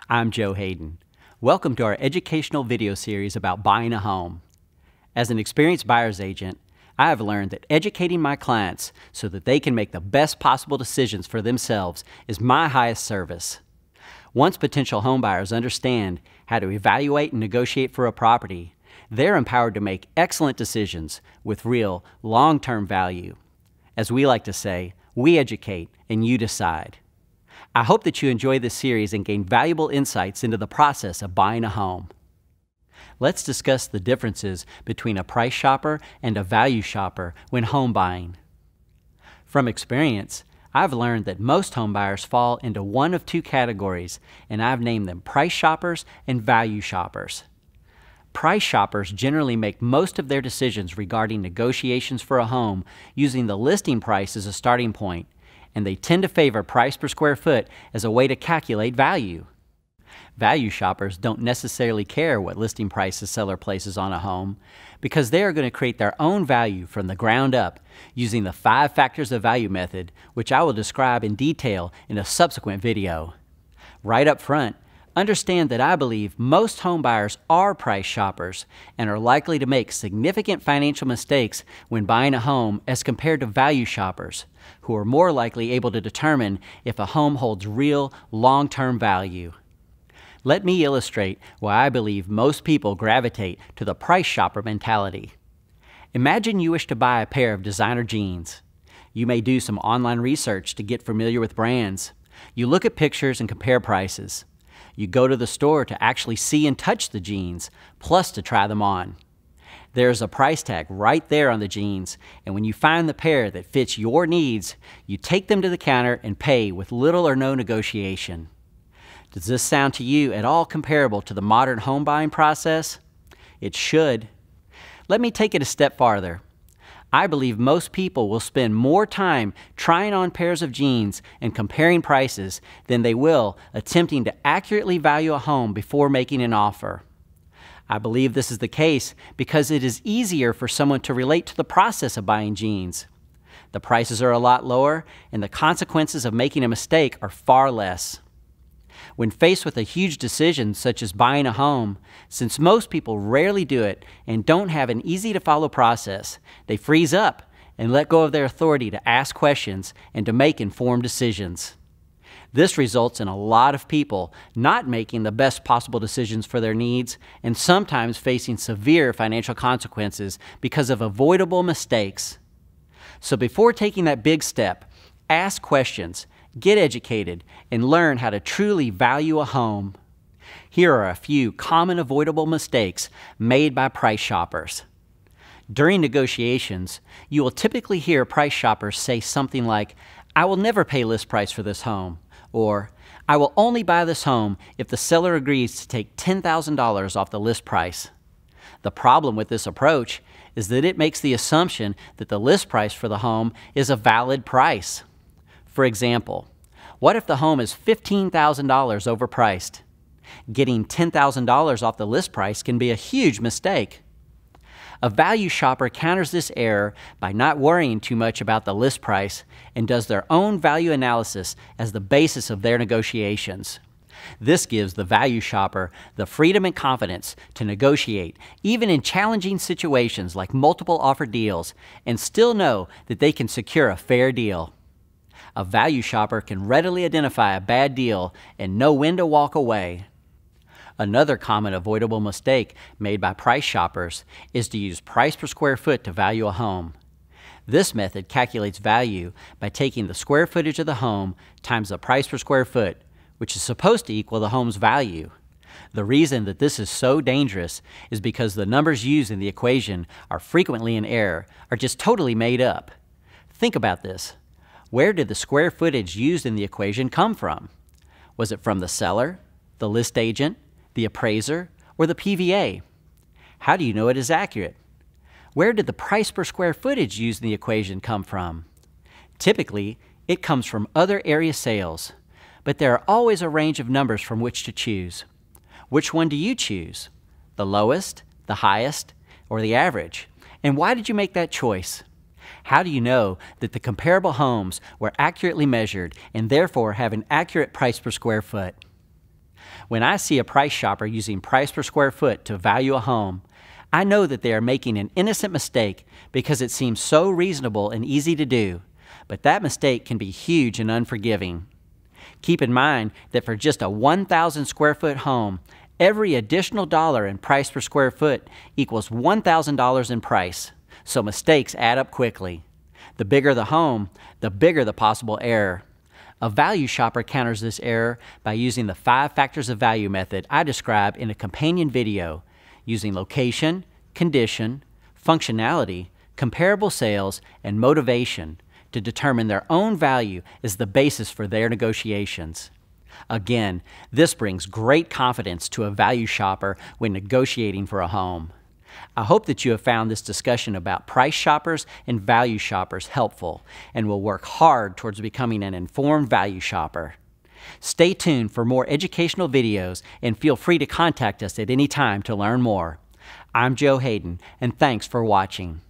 I'm Joe Hayden. Welcome to our educational video series about buying a home. As an experienced buyer's agent, I have learned that educating my clients so that they can make the best possible decisions for themselves is my highest service. Once potential homebuyers understand how to evaluate and negotiate for a property, they're empowered to make excellent decisions with real, long-term value. As we like to say, we educate and you decide. I hope that you enjoy this series and gain valuable insights into the process of buying a home. Let's discuss the differences between a price shopper and a value shopper when home buying. From experience, I've learned that most home buyers fall into one of two categories, and I've named them price shoppers and value shoppers. Price shoppers generally make most of their decisions regarding negotiations for a home using the listing price as a starting point, and they tend to favor price per square foot as a way to calculate value. Value shoppers don't necessarily care what listing price the seller places on a home because they are going to create their own value from the ground up using the 5 factors of value method, which I will describe in detail in a subsequent video. Right up front, understand that I believe most home buyers are price shoppers and are likely to make significant financial mistakes when buying a home as compared to value shoppers, who are more likely able to determine if a home holds real, long-term value. Let me illustrate why I believe most people gravitate to the price shopper mentality. Imagine you wish to buy a pair of designer jeans. You may do some online research to get familiar with brands. You look at pictures and compare prices. You go to the store to actually see and touch the jeans, plus to try them on. There's a price tag right there on the jeans, and when you find the pair that fits your needs, you take them to the counter and pay with little or no negotiation. Does this sound to you at all comparable to the modern home buying process? It should. Let me take it a step farther. I believe most people will spend more time trying on pairs of jeans and comparing prices than they will attempting to accurately value a home before making an offer. I believe this is the case because it is easier for someone to relate to the process of buying jeans. The prices are a lot lower, and the consequences of making a mistake are far less. When faced with a huge decision such as buying a home, since most people rarely do it and don't have an easy-to-follow process, they freeze up and let go of their authority to ask questions and to make informed decisions. This results in a lot of people not making the best possible decisions for their needs and sometimes facing severe financial consequences because of avoidable mistakes. So before taking that big step, ask questions, get educated, and learn how to truly value a home. Here are a few common avoidable mistakes made by price shoppers. During negotiations, you will typically hear price shoppers say something like, "I will never pay list price for this home," or "I will only buy this home if the seller agrees to take $10,000 off the list price." The problem with this approach is that it makes the assumption that the list price for the home is a valid price. For example, what if the home is $15,000 overpriced? Getting $10,000 off the list price can be a huge mistake. A value shopper counters this error by not worrying too much about the list price and does their own value analysis as the basis of their negotiations. This gives the value shopper the freedom and confidence to negotiate even in challenging situations like multiple offer deals and still know that they can secure a fair deal. A value shopper can readily identify a bad deal and know when to walk away. Another common avoidable mistake made by price shoppers is to use price per square foot to value a home. This method calculates value by taking the square footage of the home times the price per square foot, which is supposed to equal the home's value. The reason that this is so dangerous is because the numbers used in the equation are frequently in error or just totally made up. Think about this. Where did the square footage used in the equation come from? Was it from the seller, the list agent, the appraiser, or the PVA? How do you know it is accurate? Where did the price per square footage used in the equation come from? Typically, it comes from other area sales, but there are always a range of numbers from which to choose. Which one do you choose? The lowest, the highest, or the average? And why did you make that choice? How do you know that the comparable homes were accurately measured and therefore have an accurate price per square foot? When I see a price shopper using price per square foot to value a home, I know that they are making an innocent mistake because it seems so reasonable and easy to do, but that mistake can be huge and unforgiving. Keep in mind that for just a 1,000 square foot home, every additional dollar in price per square foot equals $1,000 in price, so mistakes add up quickly. The bigger the home, the bigger the possible error. A value shopper counters this error by using the 5 factors of value method I describe in a companion video, using location, condition, functionality, comparable sales, and motivation to determine their own value as the basis for their negotiations. Again, this brings great confidence to a value shopper when negotiating for a home. I hope that you have found this discussion about price shoppers and value shoppers helpful and will work hard towards becoming an informed value shopper. Stay tuned for more educational videos and feel free to contact us at any time to learn more. I'm Joe Hayden, and thanks for watching.